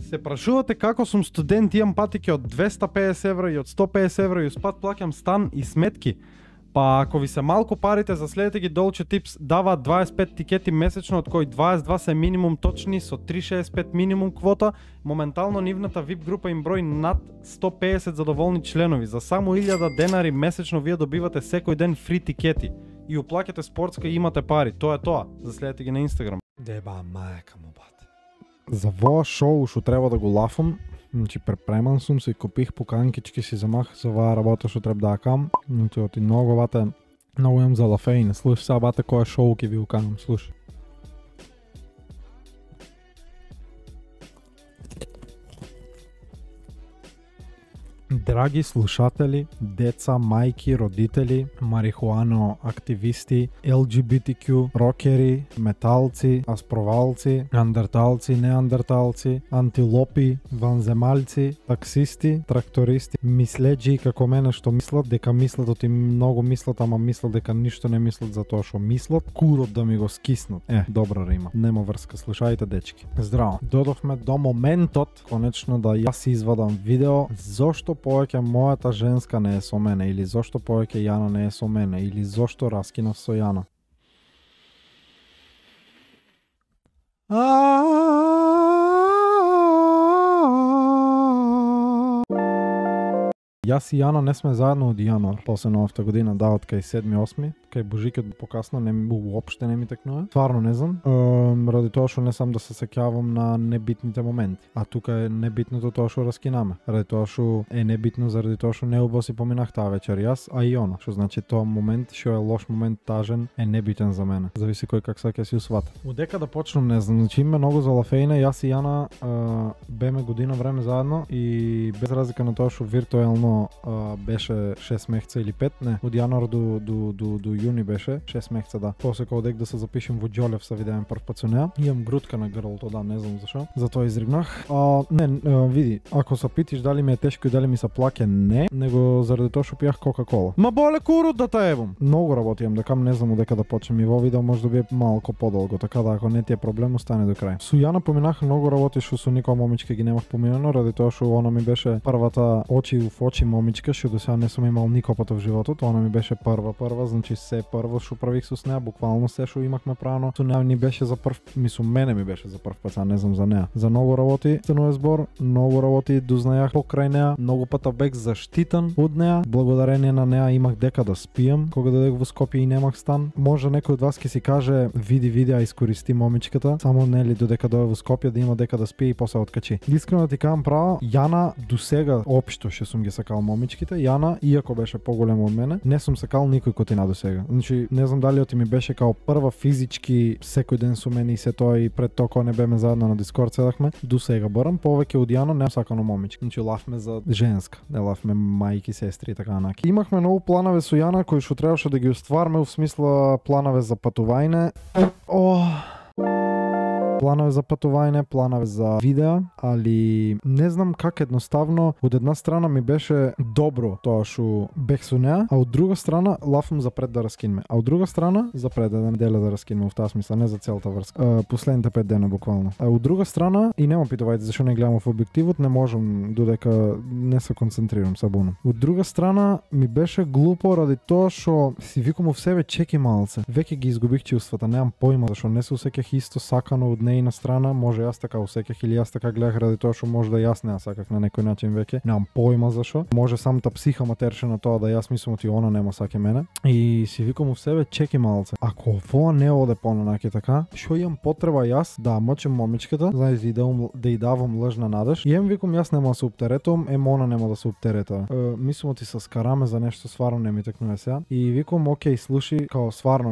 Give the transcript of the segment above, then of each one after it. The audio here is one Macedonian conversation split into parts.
Се прашувате како сум студент, имам патики од 250 евра и од 150 евра и успат плаќам стан и сметки. Па ако ви се малку парите, заследете ги Dolce Tips, даваат 25 тикети месечно, од кои 22 се минимум точни со 365 минимум квота. Моментално нивната VIP група им брои над 150 задоволни членови. За само 1000 денари месечно вие добивате секој ден фри тикети и уплаќате спортска и имате пари. Тоа е тоа. Заследете ги на Инстаграм. Деба мајка му бат. За воа шоу што треба да го лафам, значи препреман сум се и купих поканкички си замах за оваа работа што треба да ја кам. Значи оти многу бате, многу имам за лафеин. Слушай сега бате која шоу ќе ви уканам, слушай. Драги слушатели, деца, мајки, родители, марихуано активисти, LGBTQ, рокери, металци, аспровалци, андерталци, неандерталци, антилопи, ванземальци, таксисти, трактористи, миследжи како мене што мислат, дека мислат оти многу мислат, ама мислат дека ништо не мислат за тоа што мислат, курот да ми го скиснат. Добра рима. Нема врска, слушајте дечки. Здраво. Додовме до моментот, конечно да јас извадам видео зошто повеќе мојата женска не е со мене, или зошто повеќе Јана не е со мене, или зошто раскинав со Јана. Јас и Јана не сме заедно од јануар, после новата година, да, од кај 7-8, кај Божикот покасно уопште не ми текнува. Стварно не знам, ради тоа што не сам да се сеќавам на небитните моменти. А тука е небитното тоа што раскинаме. Ради тоа што е небитно заради тоа што неубаво си поминах таа вечер јас, а и она. Што значи тоа момент што е лош момент, тажен, е небитен за мене. Зависи кој как сака си усвата. Одека да почнам не знам, значи има многу за лафеина, јас и Јана беме година време заедно и без разлика на тоа што виртуелно беше 6 месеца или 5, не, од јануар до јуни беше 6 месеца, да. После кога одек да се запишем во Џолев се видеам прв пат со неа. Имам грудка на грлото, да, не знам зашо. Затоа изригнах. Види, ако се питиш дали ми е тешко и дали ми се плаќе, не, него заради тоа што пијах Кока-кола. Ма боле курот да те ебам. Многу работи имам, дека не знам одека да почнем и во видео може да биде малку подолго, така да ако не ти е проблем остане до крај. Со Јана поминах многу работи што со никоја момичка ги немав поминано, ради тоа што она ми беше првата очи в очи момичка што до сега не сум имал никој пат во животот. Она ми беше прва, значи се прво што правих со неа, буквално се што имавме правено со неа ни беше за прв, мене ми беше за прв пат, сега не знам за неа. За многу работи ценува збор, многу работи дознајах покрај неа, многу пата бег заштитен од неа. Благодарение на неа имах дека да спиам кога додек во Скопје и немах стан. Може некој од вас ќе си каже види, а искористи момичката, само нели додека дојде во Скопје да има дека да спие и после откачи. Искрено да ти кажам право, Јана до сега општо што сум ги сакал момичките, Јана иако беше поголема од мене, не сум сакал никој котина до сега. Значи не знам дали оти ми беше као прва физички секој ден со мене и се тоа и пред тоа кога не беме заедно на Дискорд седахме, до сега барам повеќе од Јано не сакано момички. Значи лавме за женска, не лавме мајки, сестри и така наки. Имахме многу планови со Јана кои што требаше да ги остварме, во смисла планове за патување. Планове за патување, планове за видеа, али не знам как едноставно од една страна ми беше добро тоа што бех со неа, а од друга страна лафам за пред да раскинеме, а од друга страна за пред да неделя да раскинеме, в таа смисла, не за целата врска. Последните 5 дена буквално. А од друга страна и нема питувајте зашо не гледам во објективот, не можам додека не се концентрирам сабуно. Од друга страна ми беше глупо ради тоа што си викам во себе чеки малце. Веќе ги изгубих чувствата, немам појма зашо не се усеќах исто сакано од нејна страна, може јас така усеќах или јас така гледах ради тоа што може да јас не ја саках на некој начин веќе. Немам појма зашо. Може самата психа матерше на тоа да јас мислам оти она нема саке мене. И си викам во себе чеки малце. Ако ова не оде понанаки така, што имам потреба јас да мачам момичката, знаеш да и давам лжна надеж. И викам јас нема да се оптеретувам, она нема да се оптерета. Мислам оти се скараме за нешто стварно не ми текнува сега. И викам окей, слуши, као стварно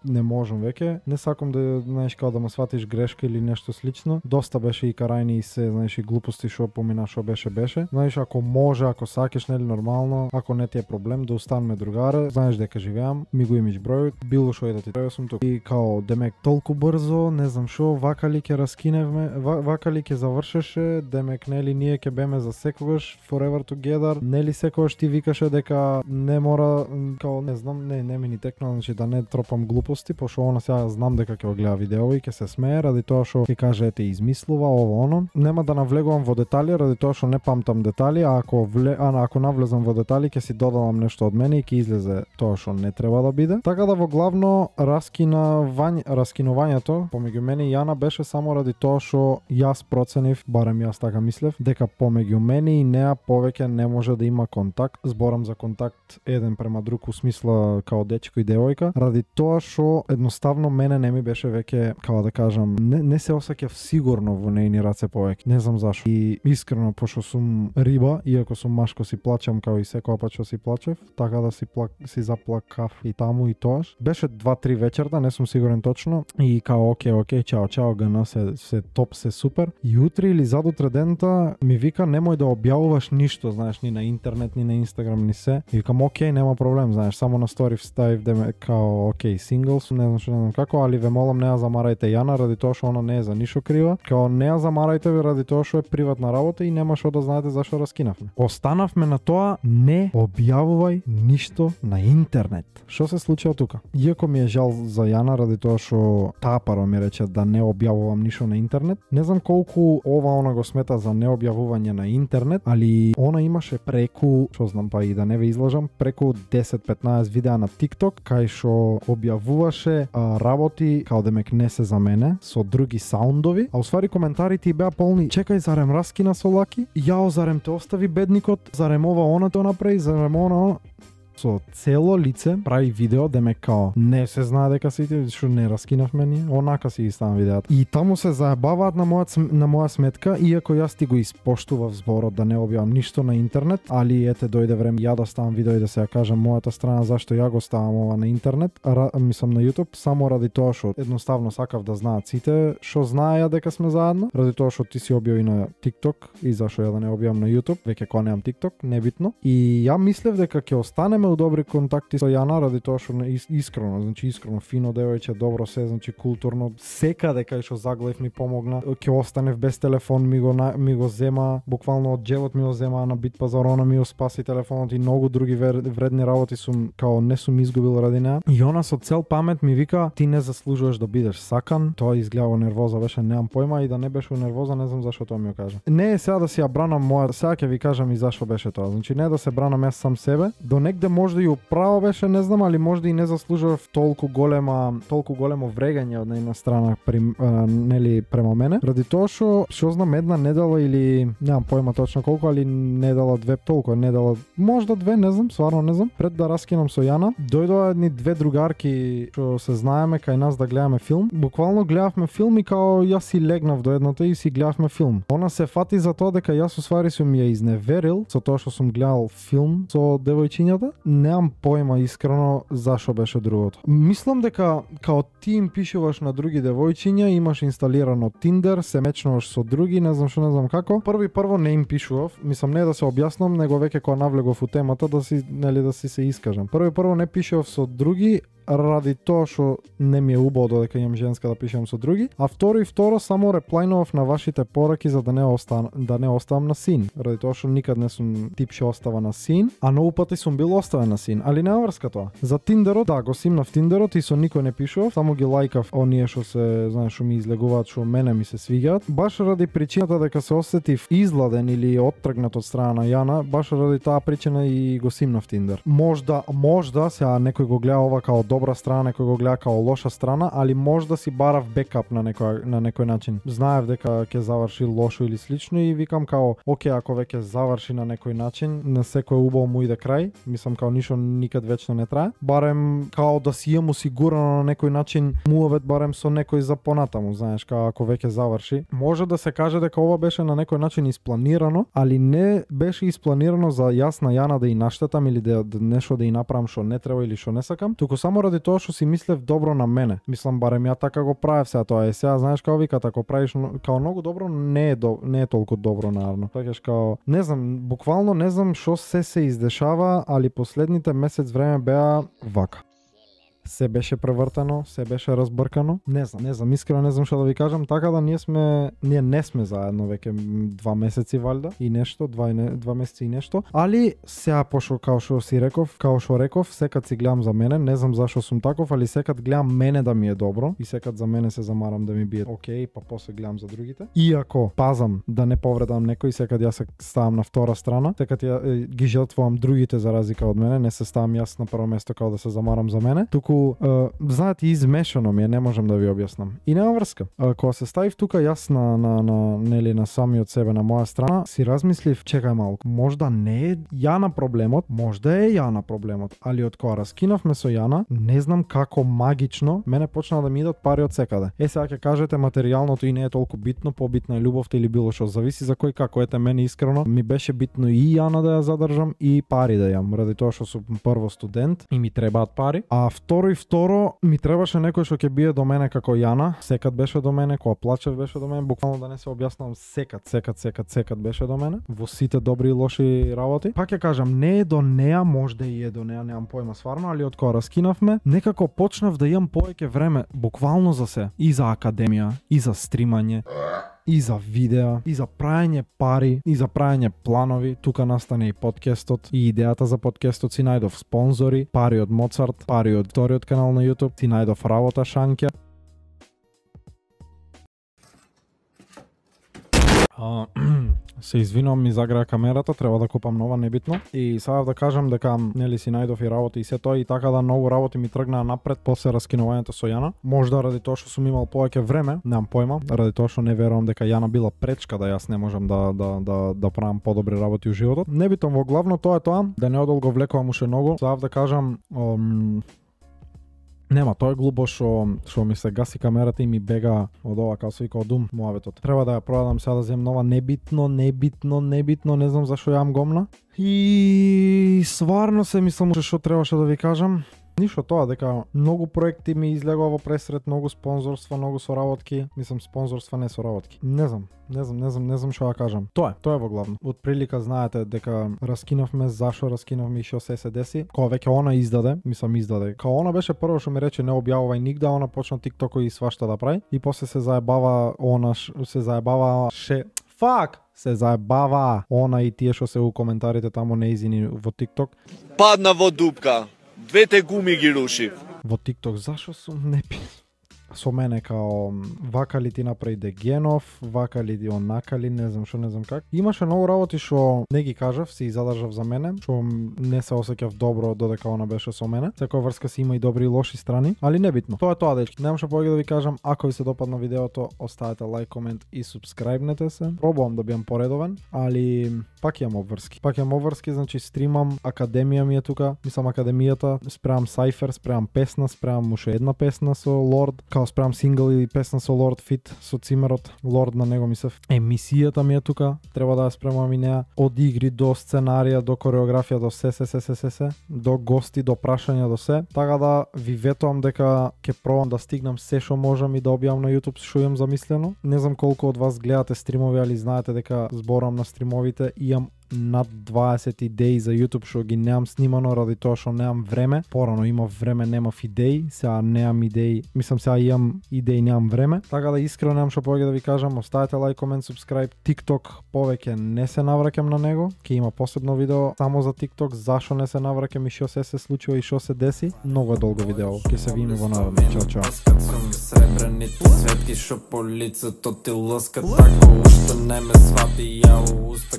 не можам веќе. Не сакам да знаеш као да ме сватиш грешка или нешто слично. Доста беше и карајни и се, знаеш, и глупости што помина, што беше. Знаеш, ако може, ако сакаш, нели нормално, ако не ти е проблем да останеме другаре, знаеш дека живеам, ми го имаш бројот, било што и да ти треба сум тук. И као демек толку брзо, не знам што, вака ли ќе раскиневме, вака ли ќе завршеше, демек нели ние ќе беме за секогаш forever together, нели секогаш ти викаше дека не мора, као не знам, не ми ни текнува, значи да не тропам глупости, пошто она сега знам дека ќе го гледа видео и ќе се смее, ради тоа што ќе каже ете измислува ово оно. Нема да навлегувам во детали ради тоа што не памтам детали, а ако навлезам во детали ќе си додадам нешто од мене и ќе излезе тоа што не треба да биде. Така да во главно раскинувањето помеѓу мене и Јана беше само ради тоа што јас проценив, барем јас така мислев, дека помеѓу мене и неа повеќе не може да има контакт. Зборам за контакт еден према друг, у смисла као дечко и девојка, ради тоа што едноставно мене не ми беше веќе, како да кажам, не се осеќав сигурно во нејни раце повеќе. Не знам зашо. И искрено, пошто сум риба, иако сум машко, си плачам као и секоја пат што си плачев, така да си заплакав и таму и тоаш. Беше 2-3 вечерта, не сум сигурен точно, и као окей, чао, гана, се топ, се супер. И утре или задутре дента ми вика немој да објавуваш ништо, знаеш, ни на интернет, ни на Инстаграм, ни се. И викам окей, нема проблем, знаеш, само на стори ставив деме као окей, сингл сум, не знам како, али ве молам не ја замарајте Јана ради тоа што она не е за ништо крива. Као не ја замарајте ради тоа што е приватна работа и нема што да знаете зашто раскинавме. Останавме на тоа, не објавувај ништо на интернет. Што се случува тука? Иако ми е жал за Јана ради тоа што таа паро ми рече да не објавувам ништо на интернет, не знам колку она го смета за необјавување на интернет, али она имаше преку, што знам, па и да не ве излажам, преку 10-15 видеа на TikTok кај што објавуваше работи као демек не се за мене со други саундови, а уствари коментарите и беа полни чекај, зарем раскина со Лаки, јао, зарем те остави бедникот, зарем ова она тоа направи, зарем она со цело лице прави видео демек као не се знае дека сите што не раскинавме ние, онака си ги ставам видеата. И таму се заебаваат на моја сметка, иако јас ти го испоштував зборот да не објавам ништо на интернет, али ете дојде време ја да ставам видео и да се ја кажам мојата страна зашто ја го ставам ова на интернет, мислам на YouTube, само ради тоа што едноставно сакав да знаат сите што знаеа дека сме заедно, ради тоа што ти си објави на TikTok и зашто ја да не објавам на YouTube, веќе кога немам TikTok, небитно. И ја мислев дека ќе останеме у добри контакти со Јана ради тоа што искрено фино девојче, добро се, културно, секаде кај што заглев ми помогна. Ќе останев без телефон, ми го зема, буквално од џебот ми го зема на бит пазар, она ми го спаси телефонот и многу други вредни работи не сум изгубил ради неа. И она со цел памет ми вика ти не заслужуваш да бидеш сакан. Тоа изгледа нервоза беше, немам појма, и да не беше нервоза, не знам зашто тоа ми го кажа. Не е сега да си ја бранам сега ќе ви кажам и зашто беше тоа. Не да се бранам јас сам себе, до негде можда и управо беше, не знам, али можда и не заслужував толку големо врегање од нејна страна нели према мене, ради тоа што знам една недела или немам појма точно колку, али недела две толку, недела можда две, не знам, стварно не знам, пред да раскинам со Јана, дојдоа едни две другарки што се знаеме кај нас да гледаме филм. Буквално гледавме филм и као јас си легнав до едната и си гледавме филм. Она се фати за тоа дека јас усвари сум ја изневерил со тоа што сум гледал филм со девојчињата. Немам појма искрено зашо беше другото. Мислам дека као ти им пишуваш на други девојчиња, имаш инсталирано Tinder, се мечнуваш со други, не знам како. Прво не им пишував, мислам не да се објаснам, него веќе кога навлегов у темата да си се искажам. Прво не пишував со други, ради тоа што не ми е убаво додека имам женска да пишам со други, а второ само реплајнував на вашите пораки за да не оставам на син, ради тоа што никад не сум тип што остава на син, а многу пати сум бил оставен на син, али нема врска тоа. За Тиндерот, да, го симнав Тиндерот и со никој не пишував, само ги лајкав оние што се, знаеш, што ми излегуваат, што мене ми се свигаат, баш ради причината дека се осетив изладен или оттргнат од страна на Јана, баш ради таа причина и го симнав Тиндер. Можда сега некој го гледа ова као добра страна, некој го гледа као лоша страна, али можда си барав бекап на некој начин. Знаев дека ќе заврши лошо или слично и викам као, окей, ако веќе заврши на некој начин, на секој убаво му иде крај, мислам као ништо никад вечно не трае. Барем као да си имам осигурано на некој начин муавет барем со некој за понатаму, знаеш, као ако веќе заврши. Може да се каже дека ова беше на некој начин испланирано, али не беше испланирано за јас на Јана да и наштетам или да нешто да и направам што не треба или што не сакам, туку само ради тоа што си мислев добро на мене. Мислам барем ја така го правев сега тоа. Сега знаеш како викат, ако правиш као многу добро не е толку добро наравно. Така као не знам, буквално не знам што се издешава, али последните месец време беа вака. се беше превртено, се беше разбркано. Не знам, искрено не знам што да ви кажам, така да ние не сме заедно веќе 2 месеци валјда и нешто, 2 месеци и нешто, али сега пошто као што реков, секад си гледам за мене, не знам зашо сум таков, али секад гледам мене да ми е добро и секад за мене се замарам да ми биде окей, па после гледам за другите. Иако пазам да не повредам некој, секад јас се ставам на втора страна, секад ги жртвувам другите за разлика од мене, не се ставам јас на прво место као да се замарам за мене, туку знаете измешано ми е, не можам да ви објаснам. И нема врска. Кога се ставив тука јас на самиот себе на моја страна, си размислив, чекај малку, можда не е Јана проблемот, можда е Јана проблемот, али од кога раскинавме со Јана, не знам како магично мене почна да ми идат пари од секаде. Сега ќе кажете материјалното и не е толку битно, побитна е љубовта или било што, зависи за кој како. Ете мене искрено ми беше битно и Јана да ја задржам и пари да јам, ради тоа што сум прво студент и ми требаат пари, а второ ми требаше некој што ќе бие до мене како Јана, секад беше до мене, кога плачев беше до мене, буквално да не се објаснувам, секад беше до мене, во сите добри и лоши работи. Пак ќе кажам, не е до неа, можда и е до неа, немам појма сварно, али од кога раскинавме, некако почнав да имам повеќе време, буквално за се, и за академија, и за стримање, и за видеа, и за прајање пари, и за прајање планови. Тука настане и подкастот, и идејата за подкастот, си најдов спонзори, пари од Моцарт, пари од вториот канал на YouTube, си најдов работа Шанке. Се извинувам, ми загреа камерата, треба да купам нова, небитно. И сакав да кажам дека нели си најдов и работи и се тоа, и така да многу работи ми тргнаа напред после раскинувањето со Јана. Можда ради тоа што сум имал повеќе време, немам појма, ради тоа што не верувам дека Јана била пречка да јас не можам да правам подобри работи у животот. Небитно, во главно тоа е тоа, да не одолго влекувам уште многу. Сакав да кажам нема, тоа е глупо што ми се гаси камерата и ми бега од ова, како се вика, од муаветот. Треба да ја продам сега да земам нова, небитно, не знам зашо јам гомна. И сварно се мислам што требаше да ви кажам. Ништо, тоа дека многу проекти ми излегува во пресред, многу спонзорства, многу соработки, мислам спонзорства, не соработки. Не знам што да кажам. Тоа е во главно. Од прилика знаете дека раскинавме, зашо раскинавме и што се деси. Кога веќе она издаде. Кога она беше прво што ми рече не објавувај нигде, она почна TikTok и свашта да прави и после се заебава она и тие што се у коментарите таму неизини во TikTok. Падна во дупка. Двете гуми ги рушив. Во TikTok, зашо сум не со мене као вака ли ти направи Дегенов, вака ли ти онака ли, не знам как. Имаше многу работи што не ги кажав, си задржав за мене, што не се осеќав добро додека она беше со мене. Секоја врска си има и добри и лоши страни, али небитно. Тоа е тоа, дечки. Немам што повеќе да ви кажам. Ако ви се допадна видеото, оставете лайк, комент и субскрајбнете се. Пробувам да бидам поредовен, али пак имам обврски, значи стримам, академија ми е тука, мислам академијата, спремам Cypher, спремам песна, спремам уште една песна со Lord, као спремам сингл и песна со Lord Fit, со цимерот, Lord на него мислев. Емисијата ми е тука, треба да ја спремам и неа, од игри до сценарија, до кореографија, до се, до гости, до прашања, до се. Така да ви ветувам дека ќе пробам да стигнам се што можам и да објавам на YouTube што имам замислено. Не знам колку од вас гледате стримови, али знаете дека зборам на стримовите и имам над 20 идеи за YouTube што ги немам снимано ради тоа што немам време. Порано имав време, немав идеи, сега немам идеи. Мислам сега имам идеи, немам време. Така да искрено немам што повеќе да ви кажам. Оставете лайк, комент, subscribe. TikTok повеќе не се навраќам на него. Ќе има посебно видео само за TikTok, зашо не се навраќам и што се случува и што се деси. Многу е долго видео. Ќе се видиме во наредно. Чао. Сребрените светки шо по лицето ти лоска, тако уште не ме свати, ја уста